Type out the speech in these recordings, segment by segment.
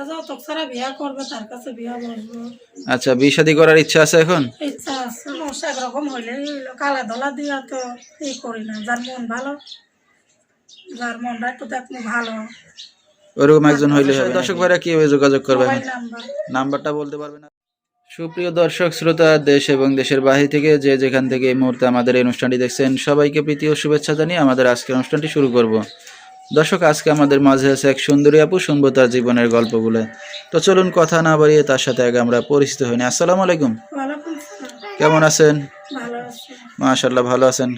যৌতুক ছাড়া বিয়া করবে তার কাছে বিয়া বসবো। আচ্ছা, বিয়ে শাদী করার ইচ্ছা আছে এখন? ইচ্ছা আছে, মশা একরকম হইলে কালা ধলা দিয়া তো এই করি না। যার মন ভালো, যার মনটা একটু দেখলে ভালো, ওরকম একজন হইলে হবে। দর্শক ভাইরা কিভাবে যোগাযোগ করবে? মোবাইল নাম্বার নাম্বারটা বলতে পারবেন? সুপ্রিয় দর্শক শ্রোতা, দেশ এবং দেশের বাহির থেকে যে যেখান থেকে এই মুহূর্তে আমাদের এই অনুষ্ঠানটি দেখছেন, সবাইকে প্রীতি ও শুভেচ্ছা জানিয়ে আমাদের আজকের অনুষ্ঠানটি শুরু করব। দর্শক, আজকে আমাদের মাঝে আছে এক সুন্দরী আপু, শুনবো তার জীবনের গল্পগুলো। তো চলুন কথা না বাড়িয়ে তার সাথে আগে আমরা পরিচিত হইনি। আসসালামু আলাইকুম, ওয়ালাইকুম আসসালাম। কেমন আছেন? ভালো আছি। মাশাআল্লাহ, ভালো আছেন।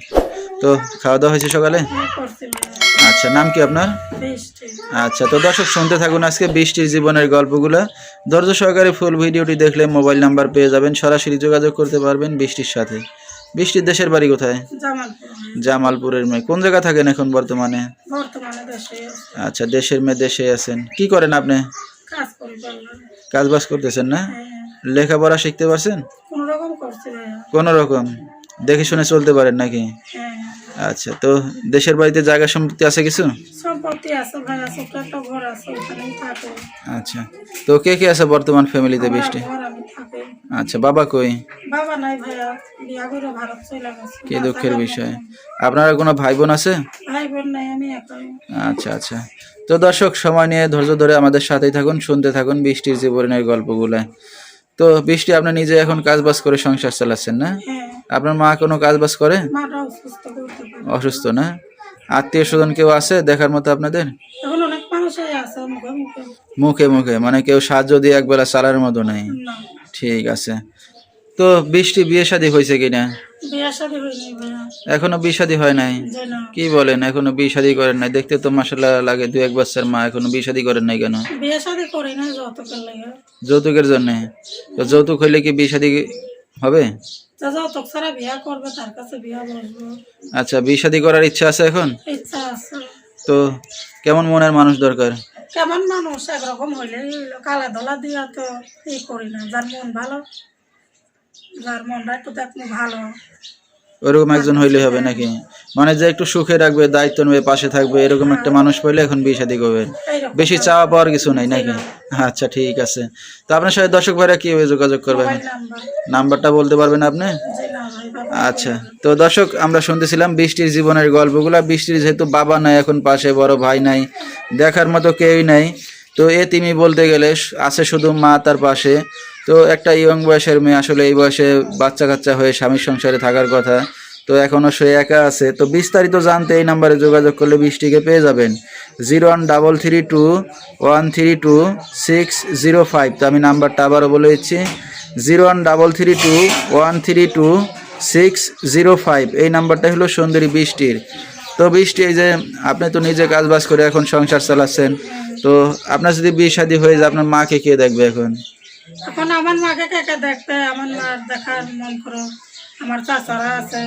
তো খাওয়া দাওয়া হয়েছে সকালে? হ্যাঁ, করছি ভাইয়া। আচ্ছা, নাম কি আপনার? বৃষ্টি। আচ্ছা, তো দর্শক শুনতে থাকুন আজকে বৃষ্টির জীবনের গল্পগুলো। ধৈর্য সহকারে ফুল ভিডিওটি দেখলে মোবাইল নাম্বার পেয়ে যাবেন, সরাসরি যোগাযোগ করতে পারবেন বৃষ্টির সাথে। বৃষ্টির দেশের বাড়ি কোথায়? জামালপুর। জামালপুরের মেয়ে। কোন জায়গা থাকেন এখন বর্তমানে? বর্তমানে দেশে আছি। আচ্ছা, দেশের মেয়ে, দেশে আছেন। কি করেন আপনি? কাজ করি বললাম। কাজ বাজ করতেছেন না? হ্যাঁ, লেখাপড়া শিখতে পারছেন? কোন রকম করছি ভাইয়া। কোন রকম দেখে শুনে চলতে পারেন নাকি? হ্যাঁ, আচ্ছা, তো দেশের বাড়িতে জায়গা সম্পত্তি আছে কিছু? সম্পত্তি আছে ভাইয়া, ছোট একটা ঘর আছে, ওখানেই থাকো। আচ্ছা, তো কে কে আছে বর্তমান ফ্যামিলিতে বৃষ্টি? ঘর আমি থাকি। আচ্ছা, বাবা কই? বাবা নাই ভাইয়া, বিয়া করে ভারত চলে গেছে। কি দুঃখের বিষয়। আপনার কোনো ভাই বোন আছে? ভাই বোন নাই, আমি একাই। আচ্ছা আচ্ছা, তো দর্শক সময় নিয়ে ধৈর্য ধরে আমাদের সাথেই থাকুন, শুনতে থাকুন বৃষ্টির জীবনের গল্পগুলো। তো বৃষ্টি, আপনি নিজে এখন কাজ বাজ করে সংসার চালাচ্ছেন না? হ্যাঁ, আপনার মা কোনো কাজ বাজ করে? মাটাও সুস্থ করতে পারে। অসুস্থ না? আত্মীয় স্বজন কেউ আছে দেখার মতো আপনাদের? এখন অনেক মানুষই আছে মুখে মুখে। মুখে মুখে মানে কেউ সাহায্য দিয়ে একবেলা চালার মতো নাই? না, ঠিক আছে। তো বৃষ্টি বিয়ে শাদী হয়েছে কিনা? বিয়া শাদী হয়নি ভাইয়া। এখনো বিয়ে শাদী হয় নাই? যে না, কি বলেন, এখনো বিয়ে শাদী করেন নাই? দেখতে তো মাশাআল্লাহ লাগে, 2-1 বাচ্চার মা, এখনো বিয়ে শাদী করেন নাই কেন? বিয়া শাদী করি না যৌতুকের লাগে। যৌতুকের জন্য? তো যৌতুক হইলে কি বিয়ে শাদী হবে? যৌতুক ছাড়া বিয়া করবে তার কাছে বিয়া বসবো। আচ্ছা, বিয়ে শাদী করার ইচ্ছা আছে এখন? ইচ্ছা আছে। তো কেমন মনের মানুষ দরকার? কেমন মানুষ একরকম হইলে কালা ধলা দিয়া তো এই করি না। যার মন ভালো, যার মনটা একটু দেখলে ভালো, ওরকম একজন হইলে হবে নাকি? মানে যে একটু সুখে রাখবে, দায়িত্ব নেবে, পাশে থাকবে, এরকম একটা মানুষ পাইলে এখন বিয়ে শাদী করবেন। এইরকম। বেশি চাওয়া পাওয়ার কিছু নাই নাকি? আচ্ছা, ঠিক আছে। তো আপনার সাথে দর্শক ভাইরা কিভাবে যোগাযোগ করবে? Mobile number. নাম্বারটা বলতে পারবেন আপনি? যে না ভাই, বাবা আচ্ছা, তো দর্শক আমরা শুনতেছিলাম বৃষ্টির জীবনের গল্পগুলা। বৃষ্টির যেহেতু বাবা নাই এখন পাশে, বড় ভাই নাই, দেখার মতো কেউই নাই, তো এতিমি বলতে গেলে আছে শুধু মা তার পাশে। তো একটা ইয়ং বয়সের মেয়ে, আসলে এই বয়সে বাচ্চা কাচ্চা হয়ে স্বামীর সংসারে থাকার কথা, তো এখনও সে একা আছে। তো বিস্তারিত জানতে এই নাম্বারে যোগাযোগ করলে বৃষ্টিকে পেয়ে যাবেন, 01332132605। তো আমি নাম্বারটা আবারও বলে দিচ্ছি, 01332132605। এই নাম্বারটা হলো সুন্দরী বৃষ্টির। তো বৃষ্টি, এই যে আপনি তো নিজে কাজ বাজ করে এখন সংসার চালাচ্ছেন, তো আপনার যদি বিয়ে শাদী হয়ে যায় আপনার মাকে কে দেখবে এখন? এখন আমার মাকে কে কে দেখতে, আমার মার দেখার মন করো। আমার চাচারা আছে,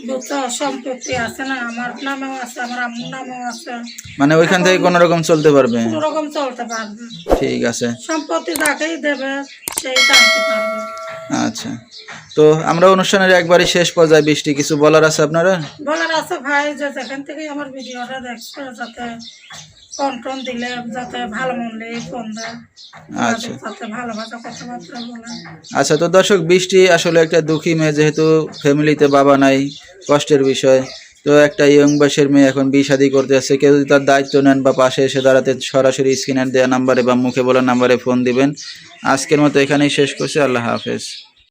বুঝছো, সম্পত্তি আছে না, আমার নামেও আছে, আমার আম্মুর নামেও আছে। মানে ওইখান থেকে কোনো রকম চলতে পারবে? কোন রকম চলতে পারবে। ঠিক আছে। সম্পত্তি যাকেই দেবে সেই টানতে পারবে। আচ্ছা, তো আমরা অনুষ্ঠানের একবারই শেষ পর্যায়ে, বৃষ্টি কিছু বলার আছে আপনারা? বলার আছে ভাই, যে যেখান থেকে আমার ভিডিওটা দেখছে যাতে ফোন টোন দিলে যাতে ভালো মনলে ফোন দেয়, আচ্ছা যাতে ভালোবাসা কথাবার্তা বলে। আচ্ছা, তো দর্শক বৃষ্টি আসলে একটা দুঃখী মেয়ে, যেহেতু ফ্যামিলিতে বাবা নাই, কষ্টের বিষয়। তো একটা ইয়ং বয়সের মেয়ে এখন বিয়ে শাদী করতে আসছে, কেউ যদি তার দায়িত্ব নেন বা পাশে এসে দাঁড়াতে, সরাসরি স্ক্রিনের দেওয়া নাম্বারে বা মুখে বলা নাম্বারে ফোন দিবেন। আজকের মতো এখানেই শেষ করছি, আল্লাহ হাফেজ।